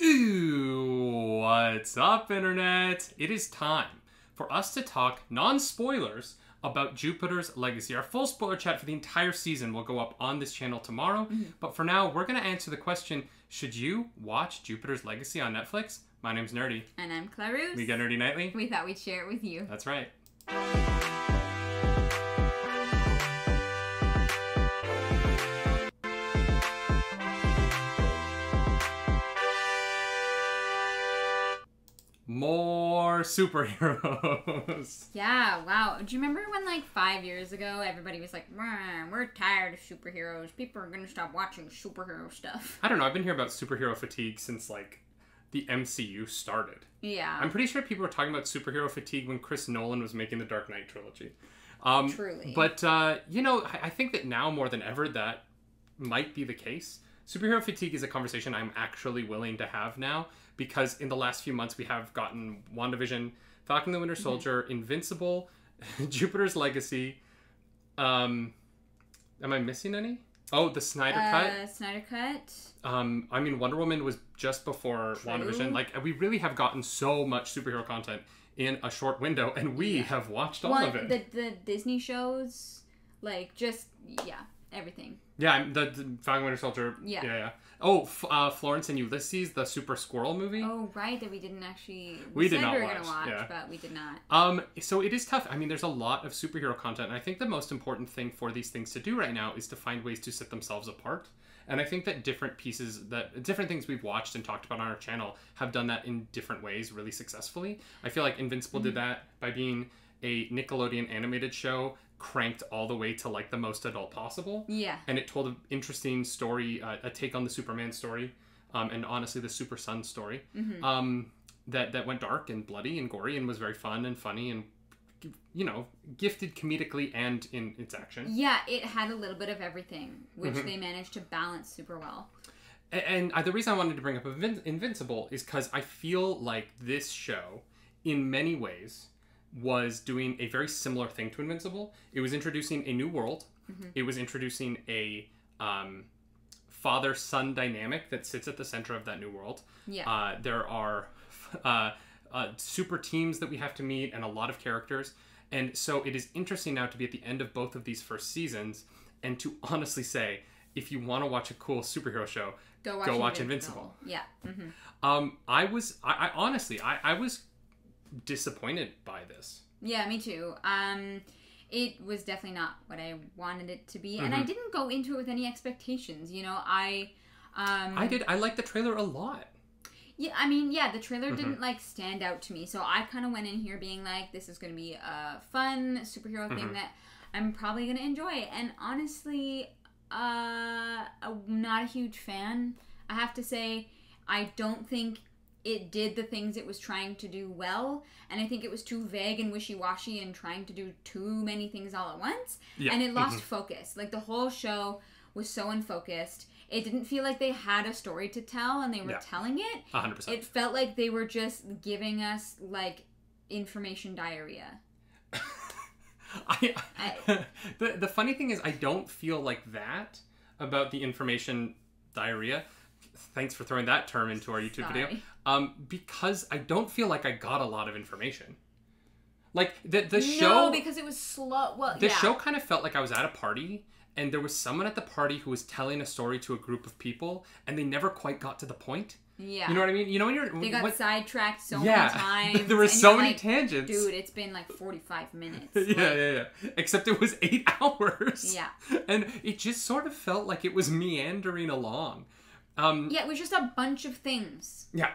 Ooh, what's up, Internet? It is time for us to talk non-spoilers about Jupiter's Legacy. Our full spoiler chat for the entire season will go up on this channel tomorrow. But for now, we're going to answer the question, should you watch Jupiter's Legacy on Netflix? My name's Nerdy. And I'm Clarus. We get Nerdy Nightly. We thought we'd share it with you. That's right. More superheroes. Yeah, wow. Do you remember when, like, 5 years ago, everybody was like, we're tired of superheroes. People are going to stop watching superhero stuff. I don't know. I've been hearing about superhero fatigue since, like, the MCU started. Yeah. I'm pretty sure people were talking about superhero fatigue when Chris Nolan was making the Dark Knight trilogy. Truly. But, you know, I think that now more than ever that might be the case. Superhero fatigue is a conversation I'm actually willing to have now, because in the last few months we have gotten WandaVision, Falcon the Winter Soldier, Invincible, Jupiter's Legacy. Am I missing any? Oh, the Snyder Cut. Snyder Cut. I mean, Wonder Woman was just before WandaVision. Like, we really have gotten so much superhero content in a short window, and we have watched all of it. The Disney shows, like, just, everything. Yeah, the Falcon Winter Soldier. Yeah. Oh, Florence and Ulysses, the Super Squirrel movie. Oh, right, that we didn't actually... We did not we were watch, going to watch, yeah. but we did not. So it is tough. I mean, there's a lot of superhero content, and I think the most important thing for these things to do right now is to find ways to set themselves apart. And I think that different things we've watched and talked about on our channel have done that in different ways really successfully. I feel like Invincible did that by being a Nickelodeon animated show cranked all the way to, like, the most adult possible. Yeah. And it told an interesting story, a take on the Superman story, and honestly the Super Sun story, that went dark and bloody and gory and was very fun and funny and, you know, gifted comedically and in its action. Yeah, it had a little bit of everything, which they managed to balance super well. And the reason I wanted to bring up Invincible is because I feel like this show, in many ways, was doing a very similar thing to Invincible. It was introducing a new world. It was introducing a father-son dynamic that sits at the center of that new world. Yeah. There are super teams that we have to meet and a lot of characters. And so it is interesting now to be at the end of both of these first seasons and to honestly say, if you want to watch a cool superhero show, go watch Invincible. Yeah. I honestly was disappointed by this. Yeah, me too. It was definitely not what I wanted it to be, and I didn't go into it with any expectations. You know, I did. I liked the trailer a lot. Yeah, I mean, the trailer didn't, like, stand out to me, so I kind of went in here being like, this is going to be a fun superhero thing that I'm probably going to enjoy, and honestly, I'm not a huge fan. I have to say, I don't think it did the things it was trying to do well, and I think it was too vague and wishy-washy and trying to do too many things all at once, and it lost focus. Like, the whole show was so unfocused. It didn't feel like they had a story to tell, and they were telling it. 100%. It felt like they were just giving us, like, information diarrhea. The funny thing is, I don't feel like that about the information diarrhea. Thanks for throwing that term into our YouTube video. Because I don't feel like I got a lot of information. Like, the show... No, because it was slow. Well, the show kind of felt like I was at a party, and there was someone at the party who was telling a story to a group of people, and they never quite got to the point. Yeah. You know what I mean? You know when you're... They got sidetracked so many times. There were so many tangents. Dude, it's been like 45 minutes. Yeah. Except it was 8 hours. Yeah. And it just sort of felt like it was meandering along. It was just a bunch of things. Yeah,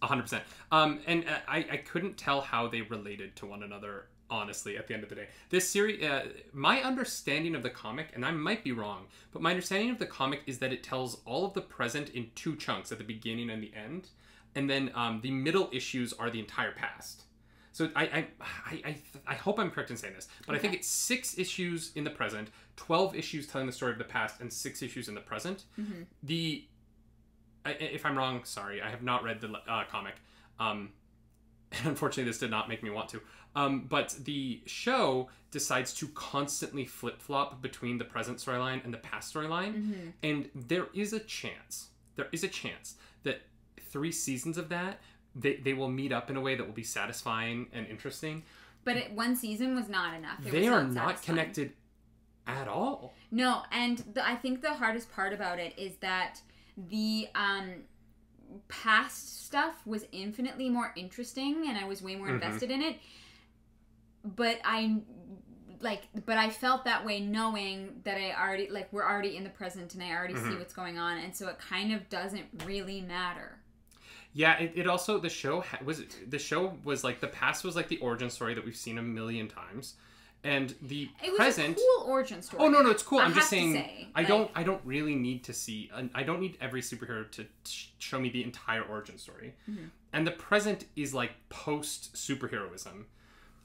100%. And I couldn't tell how they related to one another, honestly, at the end of the day. This series, my understanding of the comic, and I might be wrong, but my understanding of the comic is that it tells all of the present in 2 chunks, at the beginning and the end. And then the middle issues are the entire past. So I hope I'm correct in saying this, but I think it's 6 issues in the present, 12 issues telling the story of the past, and 6 issues in the present. If I'm wrong, sorry, I have not read the comic. Unfortunately, this did not make me want to. But the show decides to constantly flip-flop between the present storyline and the past storyline. And there is a chance that 3 seasons of that, they will meet up in a way that will be satisfying and interesting. But one season was not enough. They are not connected at all. No, and I think the hardest part about it is that the past stuff was infinitely more interesting, and I was way more invested in it. But I felt that way knowing that we're already in the present and I already see what's going on, and so it kind of doesn't really matter. Yeah, it also, the show was like, the past was like the origin story that we've seen a million times, and the present... It was a cool origin story. Oh, no, it's cool. I'm just saying, say, I don't really need to see, I don't need every superhero to show me the entire origin story. And the present is like post-superheroism.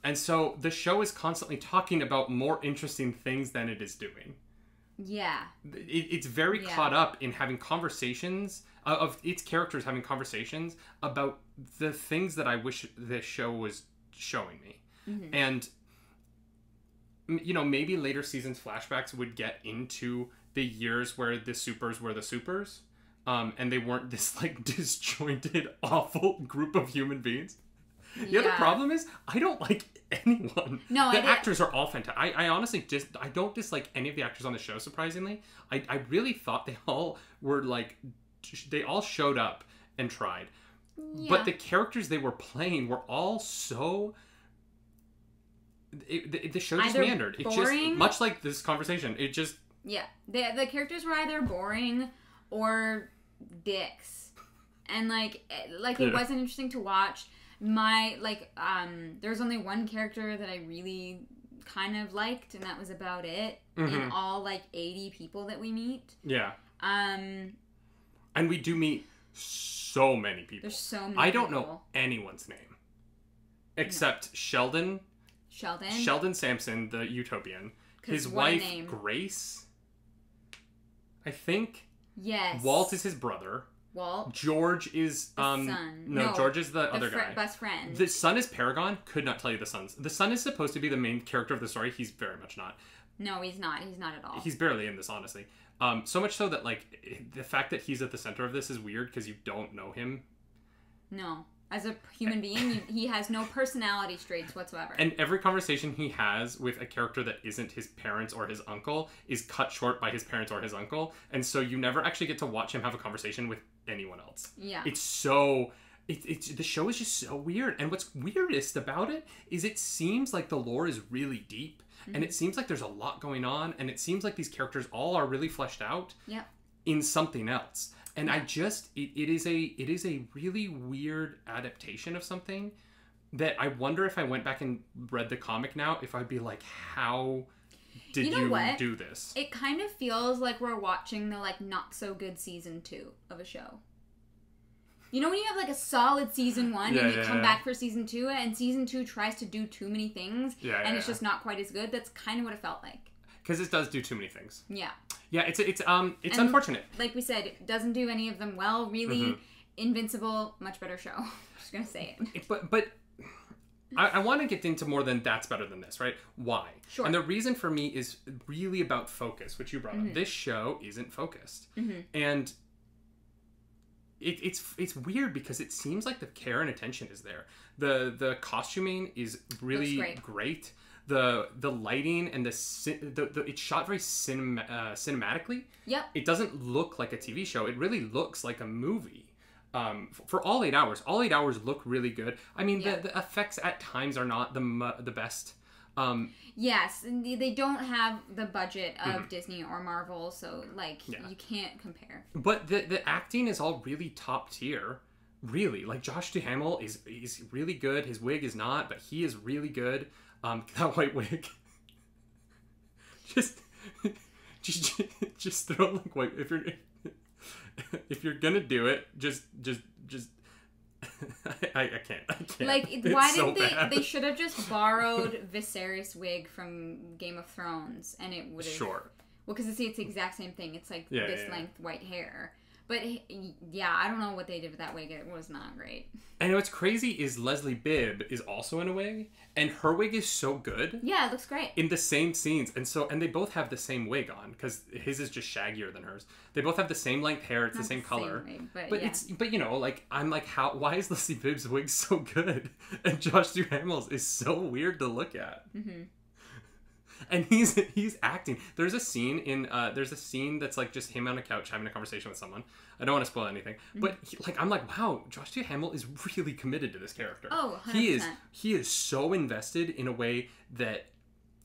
And so the show is constantly talking about more interesting things than it is doing. Yeah. It's very caught up in having conversations of its characters having conversations about the things that I wish this show was showing me. And, you know, maybe later seasons flashbacks would get into the years where the supers were the supers. And they weren't this, like, disjointed, awful group of human beings. The other problem is, I don't like anyone. No, the actors are all fantastic. I honestly I don't dislike any of the actors on the show, surprisingly. I really thought they all were, like, they all showed up and tried. Yeah. But the characters they were playing were all so... the show just meandered. It just, much like this conversation, it just... Yeah. The characters were either boring or dicks. And, it wasn't interesting to watch. There's only one character that I really kind of liked, and that was about it. In all, 80 people that we meet. Yeah. And we do meet so many people. There's so many I don't know anyone's name. Except Sheldon Sampson, the Utopian. His wife, Grace. I think. Yes. Walt is his brother. Walt. George is the son. No, George is the other guy. Best friend. The son is Paragon. Could not tell you the son's. The son is supposed to be the main character of the story. He's very much not. No, he's not. He's not at all. He's barely in this, honestly. So much so that the fact that he's at the center of this is weird because you don't know him. No. As a human being, he has no personality traits whatsoever. And every conversation he has with a character that isn't his parents or his uncle is cut short by his parents or his uncle. And so you never actually get to watch him have a conversation with anyone else. Yeah. It's so... the show is just so weird. And what's weirdest about it is it seems like the lore is really deep. And it seems like there's a lot going on. And it seems like these characters all are really fleshed out in something else. And I just, it is a really weird adaptation of something that I wonder if I went back and read the comic now, if I'd be like, how did you do this? It kind of feels like we're watching the not so good season 2 of a show. You know when you have a solid season 1 and you come back for season 2 and season 2 tries to do too many things and it's just not quite as good? That's kind of what it felt like. Because it does do too many things. Yeah. Yeah, it's unfortunate. Like we said, it doesn't do any of them well. Really, Invincible, much better show. Just gonna say it. But I want to get into more than that's better than this, right? Why? Sure. And the reason for me is really about focus, which you brought up. This show isn't focused, and it's weird because it seems like the care and attention is there. The costuming is really great. The lighting and it's shot very cinematically. Yep. It doesn't look like a TV show. It really looks like a movie. For all 8 hours. All 8 hours look really good. I mean, the effects at times are not the best. Yes, they don't have the budget of Disney or Marvel, so you can't compare. But the acting is all really top tier. Really, Josh Duhamel is really good. His wig is not, but he is really good. That white wig. just throw white. If you're gonna do it, just. I can't. Why didn't they should have just borrowed Viserys' wig from Game of Thrones, and it would have. Sure. Well, because it's the exact same thing. It's this length white hair. But yeah, I don't know what they did with that wig. It was not great. And what's crazy is Leslie Bibb is also in a wig, and her wig is so good. Yeah, it looks great. In the same scenes, and they both have the same wig on, because his is just shaggier than hers. They both have the same length hair, it's not the same color. Wig, but you know, like, I'm like, why is Leslie Bibb's wig so good? And Josh Duhamel's is so weird to look at. Mm-hmm. And he's acting. There's a scene that's like just him on a couch having a conversation with someone. I don't want to spoil anything, but I'm like, wow, Josh Duhamel is really committed to this character. Oh, 100%. He is so invested in a way that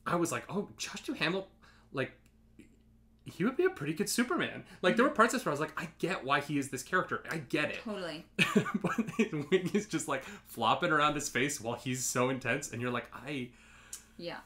I was like, oh, Josh Duhamel, like, he would be a pretty good Superman. Like, there were parts of this where I was like, I get why he is this character. I get it. Totally. But his wig is just like flopping around his face while he's so intense, and you're like, yeah.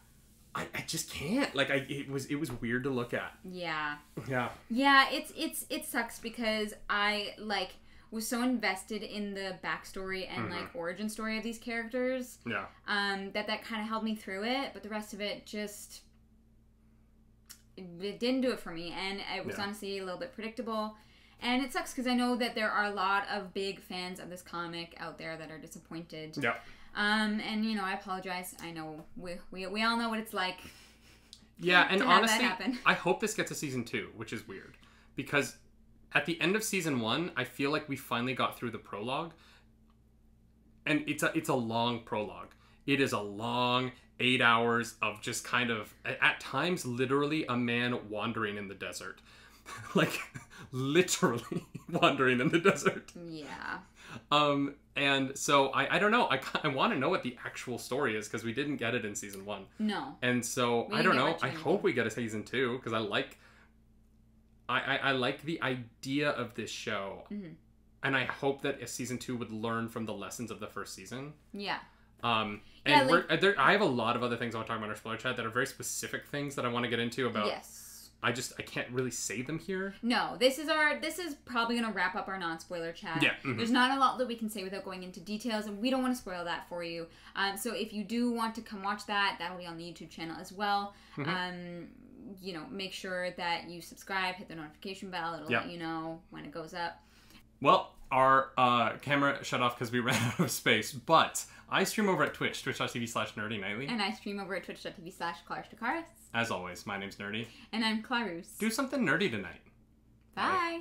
I just can't. Like, it was weird to look at. Yeah. Yeah. Yeah, it sucks because I, like, was so invested in the backstory and, like, origin story of these characters. Yeah. That kind of held me through it, but the rest of it just... It didn't do it for me, and it was honestly a little bit predictable. And it sucks because I know that there are a lot of big fans of this comic out there that are disappointed. Yeah. And, you know, I apologize. I know we all know what it's like. Yeah, and honestly, I hope this gets a season 2, which is weird. Because at the end of season 1, I feel like we finally got through the prologue. And it's a long prologue. It is a long 8 hours of just kind of, at times, literally a man wandering in the desert. Like, literally wandering in the desert. Yeah. And so I don't know. I want to know what the actual story is, because we didn't get it in season 1. No. And so I don't know. I hope we get a season 2, because I like the idea of this show. Mm-hmm. And I hope that a season 2 would learn from the lessons of the first season. Yeah. And I have a lot of other things I want to talk about in our spoiler chat that are very specific things that I want to get into about. Yes. I can't really say them here. No, this is probably going to wrap up our non-spoiler chat. Yeah. Mm-hmm. There's not a lot that we can say without going into details, and we don't want to spoil that for you. So if you do want to come watch that'll be on the YouTube channel as well. Mm-hmm. You know, make sure that you subscribe, hit the notification bell. It'll let you know when it goes up. Well, our camera shut off because we ran out of space, but I stream over at Twitch, twitch.tv/nerdynightly. And I stream over at twitch.tv/clarusdracarys. As always, my name's Nerdy. And I'm Clarus. Do something nerdy tonight. Bye. Bye.